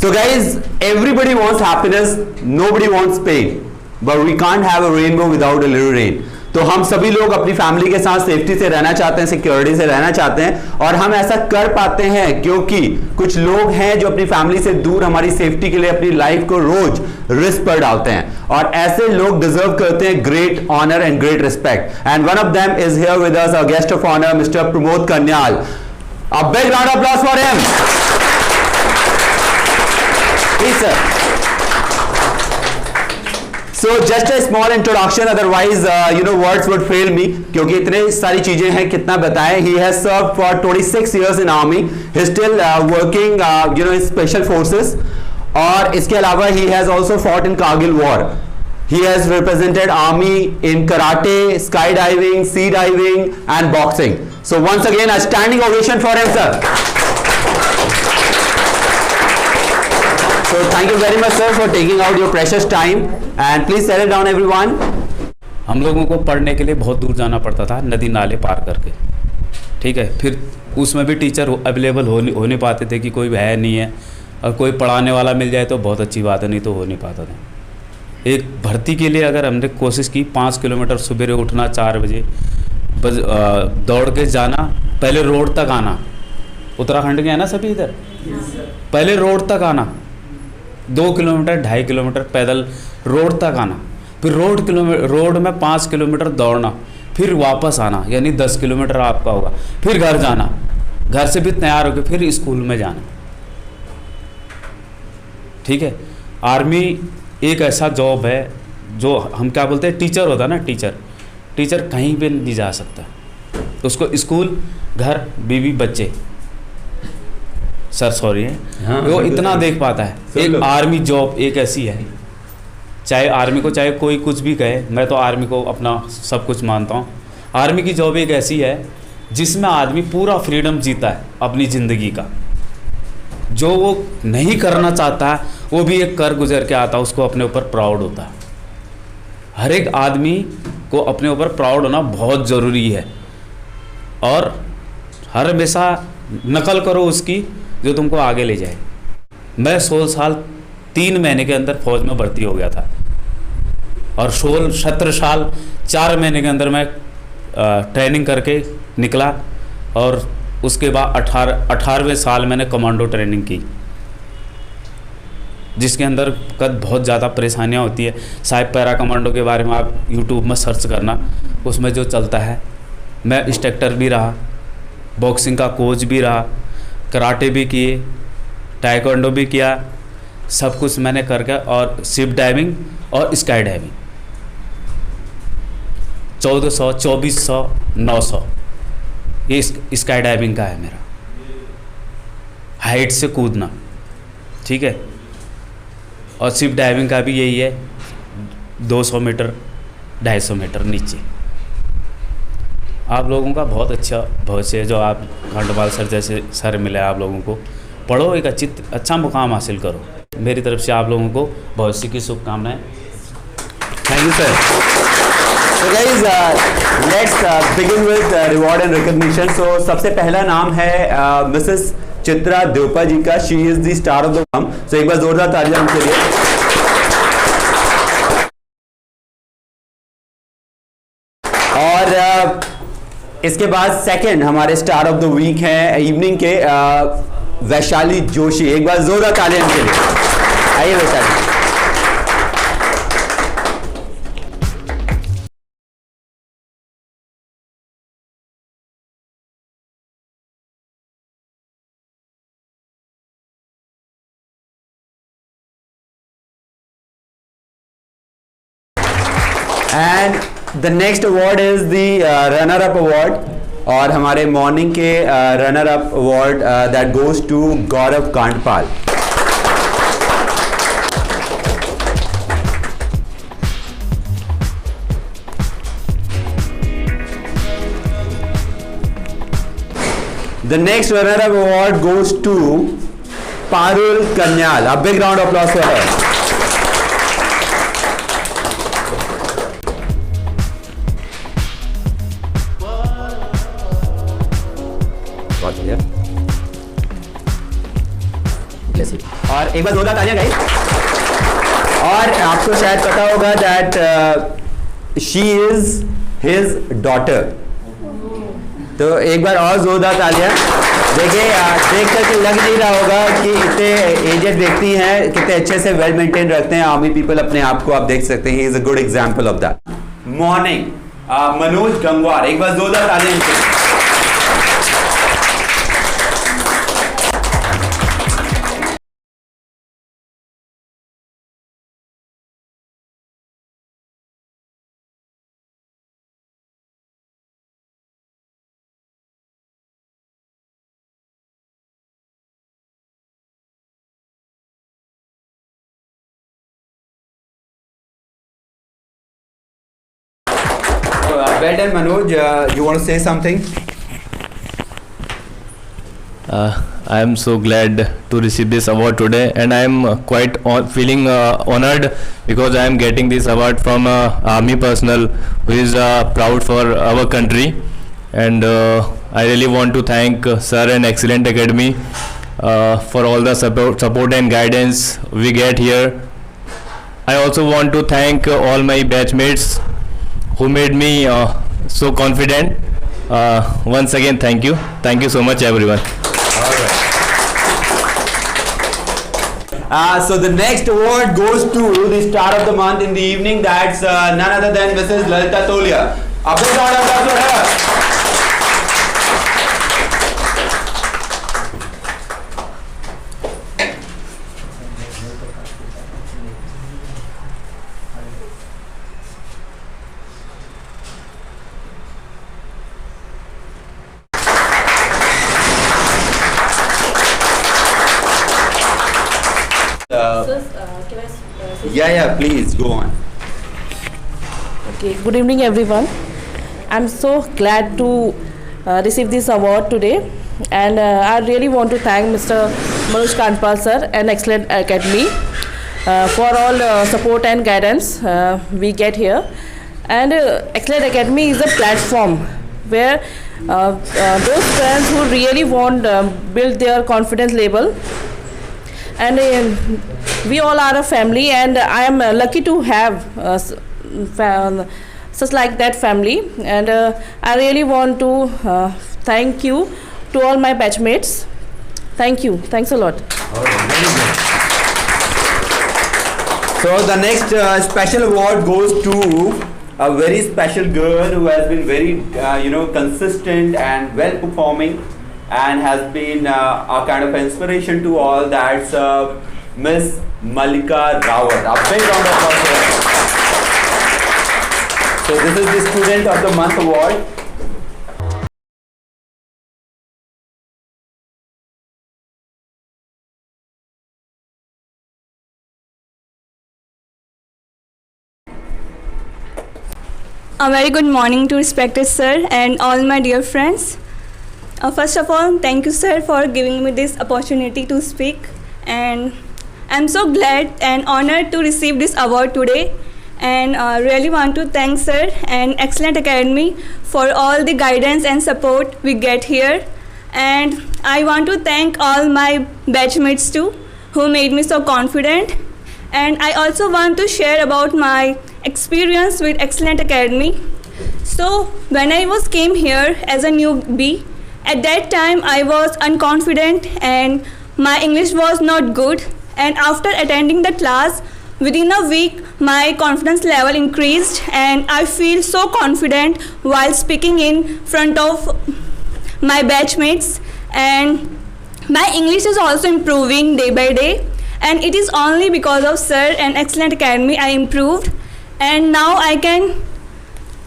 So guys, everybody wants happiness, nobody wants pain, but we can't have a rainbow without a little rain. तो हम सभी लोग अपनी family के साथ सेफ्टी से रहना चाहते हैं, सिक्योरिटी से रहना चाहते हैं, और हम ऐसा कर पाते हैं क्योंकि कुछ लोग हैं जो अपनी फैमिली से दूर हमारी सेफ्टी के लिए अपनी लाइफ को रोज रिस्क पर डालते हैं, और ऐसे लोग डिजर्व करते हैं great honour and great respect. And one of them is here with us, our guest of honour mister Pramod Kanyal. A big round of applause for him. Please, sir. So just a small introduction, otherwise words would fail me, क्योंकि इतने सारी चीजें हैं, कितना बताएं. He has served for 26 years in army. He's still working in special forces. और इसके अलावा he has also fought in Kargil war. He has represented army in karate, skydiving, sea diving and boxing. So once again a standing ovation for him, sir. So thank you very much, sir, for taking out your precious time, and please settle down everyone. हम लोगों को पढ़ने के लिए बहुत दूर जाना पड़ता था, नदी नाले पार करके. ठीक है, फिर उसमें भी टीचर अवेलेबल हो नहीं पाते थे कि कोई है नहीं है, और कोई पढ़ाने वाला मिल जाए तो बहुत अच्छी बात है, नहीं तो हो नहीं पाता था. एक भर्ती के लिए अगर हमने कोशिश की, 5 किलोमीटर सुबह उठना, 4 बजे दौड़ के जाना, पहले रोड तक आना. उत्तराखंड के है ना सभी इधर. पहले रोड तक आना, 2 किलोमीटर 2.5 किलोमीटर पैदल रोड तक आना, फिर रोड में 5 किलोमीटर दौड़ना, फिर वापस आना, यानी 10 किलोमीटर आपका होगा. फिर घर जाना, घर से भी तैयार होकर फिर स्कूल में जाना. ठीक है, आर्मी एक ऐसा जॉब है जो हम क्या बोलते हैं, टीचर होता है ना, टीचर कहीं भी नहीं जा सकता. उसको स्कूल, घर, बीवी, बच्चे, सर सॉरी है, हाँ, वो इतना देख पाता है. एक आर्मी जॉब एक ऐसी है, चाहे आर्मी को चाहे कोई कुछ भी कहे, मैं तो आर्मी को अपना सब कुछ मानता हूँ. आर्मी की जॉब एक ऐसी है जिसमें आदमी पूरा फ्रीडम जीता है अपनी ज़िंदगी का. जो वो नहीं करना चाहता है वो भी एक कर गुजर के आता है, उसको अपने ऊपर प्राउड होता है. हर एक आदमी को अपने ऊपर प्राउड होना बहुत ज़रूरी है, और हर हमेशा नकल करो उसकी जो तुमको आगे ले जाए. मैं 16 साल 3 महीने के अंदर फौज में भर्ती हो गया था, और 17 साल 4 महीने के अंदर मैं ट्रेनिंग करके निकला, और उसके बाद 18वें साल मैंने कमांडो ट्रेनिंग की, जिसके अंदर बहुत ज़्यादा परेशानियां होती है. साहिब पैरा कमांडो के बारे में आप यूट्यूब में सर्च करना, उसमें जो चलता है. मैं इंस्ट्रक्टर भी रहा, बॉक्सिंग का कोच भी रहा, कराटे भी किए, टाइकोंडो भी किया, सब कुछ मैंने करके, और शिप डाइविंग और स्काई डाइविंग 1400, 2400, 900 ये स्काई डाइविंग का है मेरा, हाइट से कूदना. ठीक है, और शिप डाइविंग का भी यही है, 200 मीटर 250 मीटर नीचे. आप लोगों का बहुत अच्छा भविष्य है, जो आप खंडपाल सर जैसे सर मिले आप लोगों को. पढ़ो, एक अच्छा मुकाम हासिल करो. मेरी तरफ से आप लोगों को भविष्य की शुभकामनाएं. Thank you, sir. So guys, let's begin with reward and recognition. So सबसे पहला नाम है मिसेस चित्रा देवपा जी का. She is the star of the काम. सो एक बार जोरदार तालियां उनके लिए. और इसके बाद सेकंड हमारे स्टार ऑफ द वीक हैं इवनिंग के, वैशाली जोशी. एक बार जोरदार तालियां उनके लिए. आइए Vaishali. And the next award is the runner up award, और हमारे मॉर्निंग के runner up award that goes to Gaurav Kandpal. The next runner up award goes to Parul Kanyal. A big round of applause for her. bless you. और एक बार जोरदार तालियां guys. और आपको शायद पता होगा that she is his daughter. तो एक बार और जोरदार तालियां। देखिए देख करके लग नहीं रहा होगा कि इतने एजेड व्यक्ति हैं, कितने अच्छे से वेल मेंटेन रखते हैं आर्मी पीपल अपने आप को। आप देख सकते हैं, he is a good example of that. Morning Manoj Gangwar, एक बार जोरदार तालियां इनके। Well done, Manoj. You want to say something? I am so glad to receive this award today, and I am quite feeling honored because I am getting this award from army personnel who is proud for our country. And I really want to thank sir and Excellent Academy for all the support and guidance we get here. I also want to thank all my batchmates who made me so confident. Once again, thank you so much, everyone. So the next award goes to the star of the month in the evening. That's none other than Mrs. Lalita Tolia. A big round of applause for her. Yeah, please go on. Okay, good evening everyone. I'm so glad to receive this award today, and I really want to thank Mr. Manoj Kanpal sir and Excellent Academy for all support and guidance we get here. And Excellent Academy is a platform where those friends who really want build their confidence level, and we all are a family, and I am lucky to have such like that family. And I really want to thank you to all my batchmates. Thank you, thanks a lot. So the next special award goes to a very special girl who has been very consistent and well performing and has been a kind of inspiration to all. That's Miss Malika Rawat. A big round of applause for her. So this is the Student of the Month award. A very good morning to respected sir and all my dear friends. First of all, thank you sir for giving me this opportunity to speak, and I'm so glad and honored to receive this award today, and really want to thank sir and Excellent Academy for all the guidance and support we get here. And I want to thank all my batchmates too who made me so confident. And I also want to share about my experience with Excellent Academy. So when I came here as a newbie, at that time I was unconfident and my English was not good. And after attending the class, within a week my confidence level increased, and I feel so confident while speaking in front of my batchmates. And my English is also improving day by day, and it is only because of sir and Excellent Academy I improved, and now I can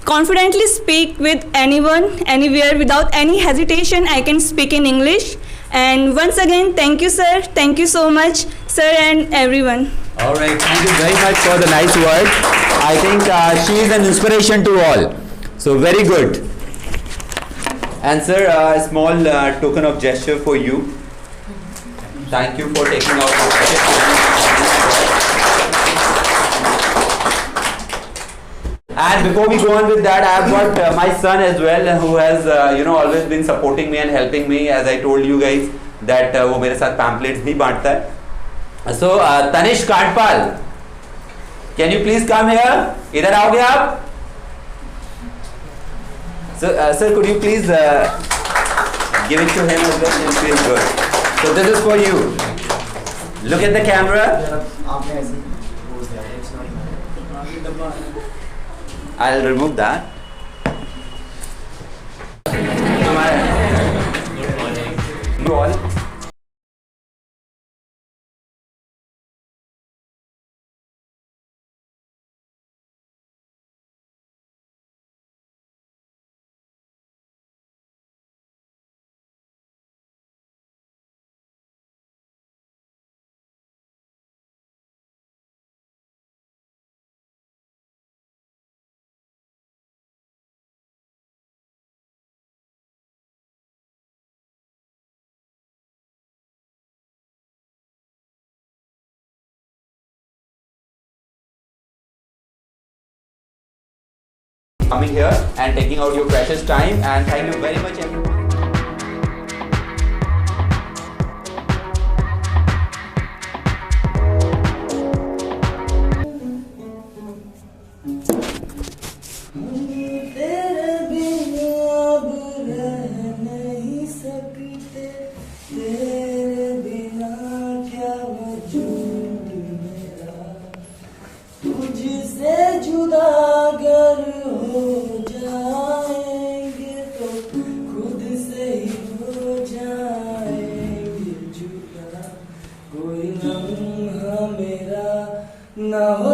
confidently speak with anyone, anywhere, without any hesitation. I can speak in English. And once again, thank you sir, thank you so much sir and everyone. All right, thank you very much for the nice word. I think she is an inspiration to all. So very good. And sir, a small token of gesture for you. Thank you for taking out the And before we go on with that, I have got my son as well, who has always been supporting me and helping me. As I told you guys that वो मेरे साथ pamphlets भी बांटता है So Tanish Kandpal, can you please come here? इधर आओगे आप? So sir, could you please give it to him as well? It feels good. So this is for you. Look at the camera. I'll remove that. You all. Coming here and taking out your precious time, and thank you very much everyone. तुझसे जुदा अगर हो जाएंगे तो खुद से ही हो जाएंगे जुदा कोई लम्हा मेरा ना हो